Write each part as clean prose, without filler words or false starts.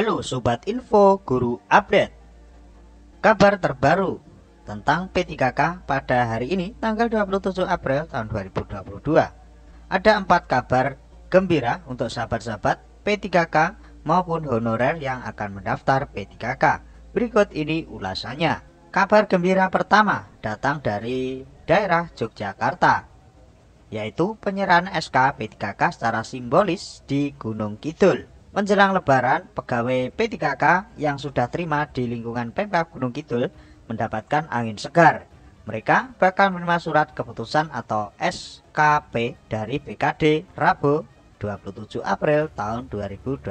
Halo Sobat Info Guru Update. Kabar terbaru tentang P3K pada hari ini tanggal 27 April tahun 2022. Ada 4 kabar gembira untuk sahabat-sahabat P3K maupun honorer yang akan mendaftar P3K. Berikut ini ulasannya. Kabar gembira pertama datang dari daerah Yogyakarta, yaitu penyerahan SK P3K secara simbolis di Gunung Kidul. Menjelang Lebaran, pegawai P3K yang sudah terima di lingkungan Pemkab Gunung Kidul mendapatkan angin segar. Mereka bakal menerima surat keputusan atau SKP dari BKD Rabu 27 April tahun 2022.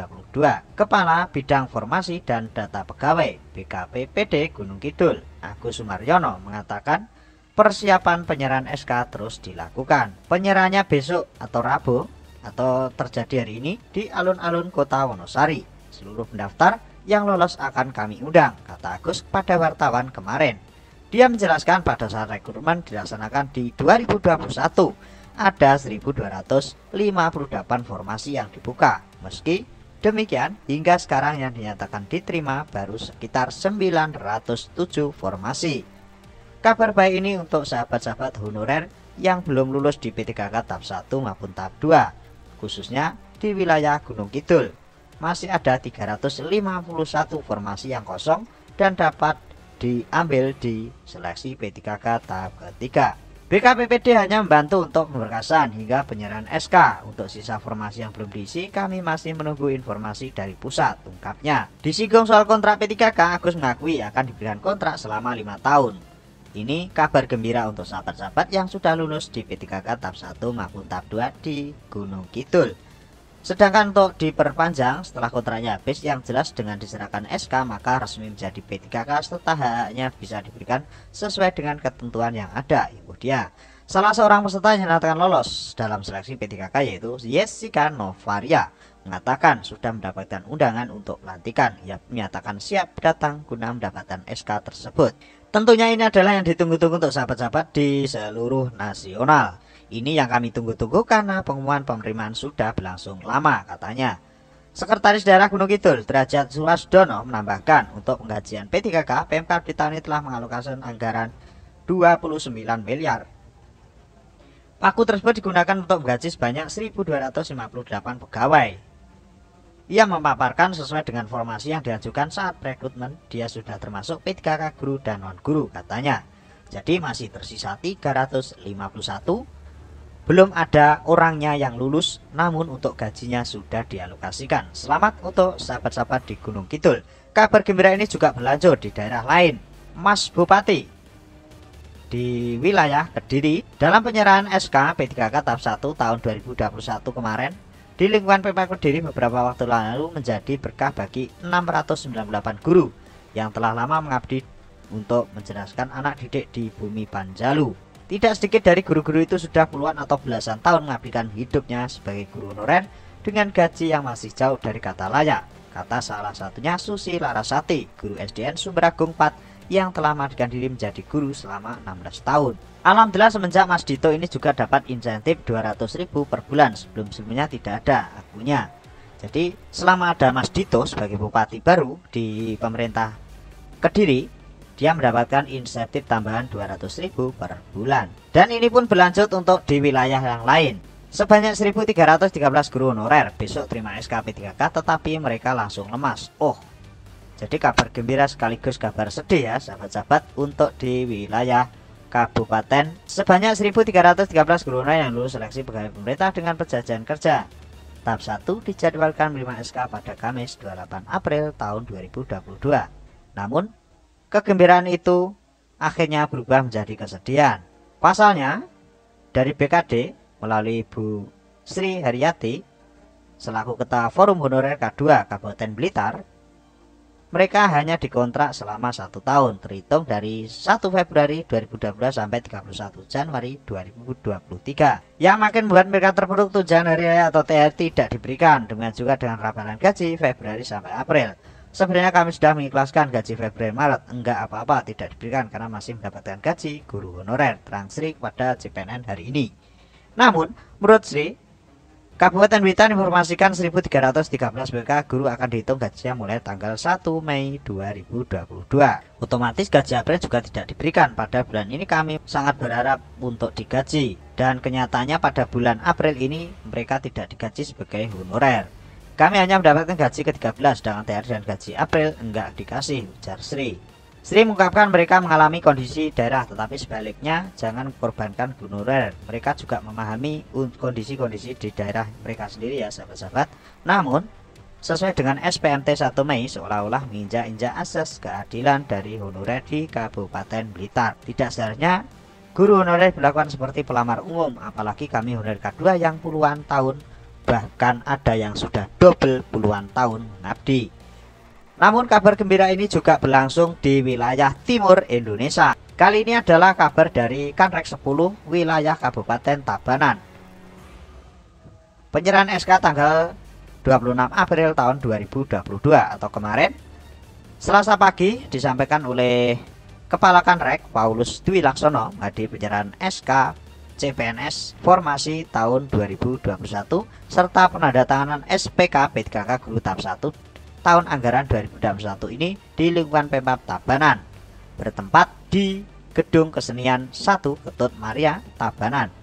Kepala Bidang Formasi dan Data Pegawai BKPPD Gunung Kidul, Agus Sumaryono, mengatakan persiapan penyerahan SK terus dilakukan. Penyerahannya besok atau Rabu atau terjadi hari ini di alun-alun Kota Wonosari. Seluruh pendaftar yang lolos akan kami undang, kata Agus kepada wartawan kemarin. Dia menjelaskan pada saat rekrutmen dilaksanakan di 2021 ada 1258 formasi yang dibuka. Meski demikian, hingga sekarang yang dinyatakan diterima baru sekitar 907 formasi. Kabar baik ini untuk sahabat-sahabat honorer yang belum lulus di P3K tahap 1 maupun tahap 2. Khususnya di wilayah Gunung Kidul masih ada 351 formasi yang kosong dan dapat diambil di seleksi P3K tahap ketiga. BKPPD hanya membantu untuk pemberkasan hingga penyerahan SK. Untuk sisa formasi yang belum diisi, kami masih menunggu informasi dari pusat, ungkapnya. Disinggung soal kontrak P3K, Agus mengakui akan diberikan kontrak selama 5 tahun. Ini kabar gembira untuk sahabat-sahabat yang sudah lulus di P3K tahap 1 maupun tahap 2 di Gunung Kidul. Sedangkan untuk diperpanjang setelah kontraknya habis, yang jelas dengan diserahkan SK maka resmi menjadi P3K serta haknya bisa diberikan sesuai dengan ketentuan yang ada. Itu dia. Salah seorang peserta yang dinyatakan lolos dalam seleksi P3K yaitu Jessica Novaria mengatakan sudah mendapatkan undangan untuk pelantikan. Ia menyatakan siap datang guna mendapatkan SK tersebut. Tentunya ini adalah yang ditunggu-tunggu untuk sahabat-sahabat di seluruh nasional. Ini yang kami tunggu-tunggu karena pengumuman penerimaan sudah berlangsung lama, katanya. Sekretaris Daerah Gunung Kidul, Derajat Sulasdono, menambahkan untuk penggajian P3K, Pemkab di tahun ini telah mengalokasikan anggaran 29 miliar. Paku tersebut digunakan untuk menggaji sebanyak 1.258 pegawai. Ia memaparkan sesuai dengan formasi yang diajukan saat rekrutmen, dia sudah termasuk P3K guru dan non-guru, katanya. Jadi masih tersisa 351, belum ada orangnya yang lulus, namun untuk gajinya sudah dialokasikan. Selamat untuk sahabat-sahabat di Gunung Kidul. Kabar gembira ini juga berlanjut di daerah lain. Mas Bupati di wilayah Kediri dalam penyerahan SK P3K tahap 1 tahun 2021 kemarin di lingkungan Pemkab Kediri beberapa waktu lalu menjadi berkah bagi 698 guru yang telah lama mengabdi untuk menceraskan anak didik di bumi Panjalu. Tidak sedikit dari guru-guru itu sudah puluhan atau belasan tahun mengabdikan hidupnya sebagai guru honorer dengan gaji yang masih jauh dari kata layak, kata salah satunya Susi Larasati, guru SDN Sumberagung 4 yang telah mengabdikan diri menjadi guru selama 16 tahun. Alhamdulillah semenjak Mas Dito ini juga dapat insentif 200.000 per bulan, sebelum-sebelumnya tidak ada akunya. Jadi selama ada Mas Dito sebagai bupati baru di pemerintah Kediri, dia mendapatkan insentif tambahan 200.000 per bulan. Dan ini pun berlanjut untuk di wilayah yang lain. Sebanyak 1.313 guru honorer besok terima SK P3K, tetapi mereka langsung lemas. Jadi kabar gembira sekaligus kabar sedih ya sahabat-sahabat untuk di wilayah Kabupaten. Sebanyak 1.313 guru honorer yang lulus seleksi pegawai pemerintah dengan perjanjian kerja tahap 1 dijadwalkan menerima SK pada Kamis 28 April tahun 2022. Namun kegembiraan itu akhirnya berubah menjadi kesedihan. Pasalnya dari BKD melalui Bu Sri Haryati selaku Ketua Forum Honorer K2 Kabupaten Blitar, mereka hanya dikontrak selama 1 tahun terhitung dari 1 Februari 2022 sampai 31 Januari 2023. Yang makin membuat mereka terpuruk tunjangan hari raya atau THR tidak diberikan, dengan juga dengan rampalan gaji Februari sampai April. Sebenarnya kami sudah mengikhlaskan gaji Februari Maret, enggak apa-apa tidak diberikan karena masih mendapatkan gaji guru honorer, terang Sri kepada CPNN hari ini. Namun menurut Sri, Kabupaten Blitar informasikan 1.313 BK guru akan dihitung gajinya mulai tanggal 1 Mei 2022. Otomatis gaji April juga tidak diberikan. Pada bulan ini kami sangat berharap untuk digaji. Dan kenyataannya pada bulan April ini mereka tidak digaji sebagai honorer. Kami hanya mendapatkan gaji ke-13, sedangkan THR dan gaji April enggak dikasih, ujar Sri. Sri mengungkapkan mereka mengalami kondisi daerah, tetapi sebaliknya jangan korbankan honorer. Mereka juga memahami kondisi-kondisi di daerah mereka sendiri ya sahabat-sahabat. Namun sesuai dengan SPMT 1 Mei seolah-olah menginjak-injak asas keadilan dari honorer di Kabupaten Blitar. Tidak seharusnya guru honorer dilakukan seperti pelamar umum, apalagi kami honorer K2 yang puluhan tahun, bahkan ada yang sudah double puluhan tahun mengabdi. Namun kabar gembira ini juga berlangsung di wilayah timur Indonesia. Kali ini adalah kabar dari Kanrek 10 wilayah Kabupaten Tabanan. Penyerahan SK tanggal 26 April tahun 2022 atau kemarin Selasa pagi disampaikan oleh Kepala Kanrek Paulus Dwi Laksono menghadiri penyerahan SK CPNS formasi tahun 2021 serta penandatanganan SPK P3K Guru tahap 1 tahun anggaran 2021 ini di lingkungan Pemkab Tabanan, bertempat di Gedung Kesenian 1 Ketut Maria, Tabanan.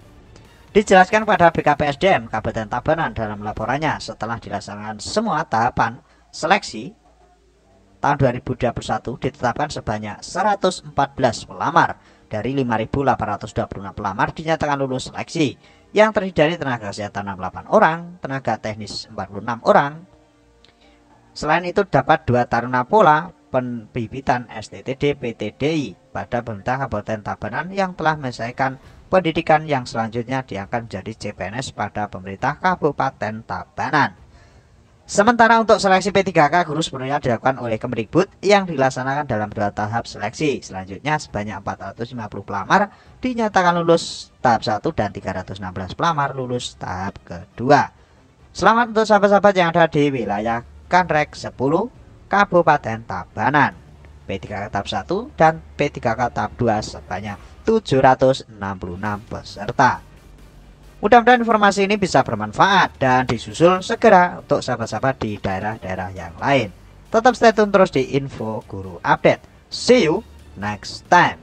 Dijelaskan pada BKPSDM Kabupaten Tabanan dalam laporannya setelah dilaksanakan semua tahapan seleksi tahun 2021 ditetapkan sebanyak 114 pelamar dari 5.826 pelamar dinyatakan lulus seleksi yang terdiri dari tenaga kesehatan 68 orang, tenaga teknis 46 orang. Selain itu dapat 2 taruna pola pembibitan STTD PTDI pada pemerintah Kabupaten Tabanan yang telah menyelesaikan pendidikan yang selanjutnya diangkat menjadi CPNS pada pemerintah Kabupaten Tabanan. Sementara untuk seleksi P3K guru sepenuhnya dilakukan oleh Kemdikbud yang dilaksanakan dalam 2 tahap seleksi. Selanjutnya sebanyak 450 pelamar dinyatakan lulus tahap 1 dan 316 pelamar lulus tahap kedua. Selamat untuk sahabat-sahabat yang ada di wilayah Kanrek 10 Kabupaten Tabanan, P3K tahap 1 dan P3K tahap 2 sebanyak 766 peserta. Mudah-mudahan informasi ini bisa bermanfaat dan disusul segera untuk sahabat-sahabat di daerah-daerah yang lain. Tetap stay tune terus di Info Guru Update. See you next time.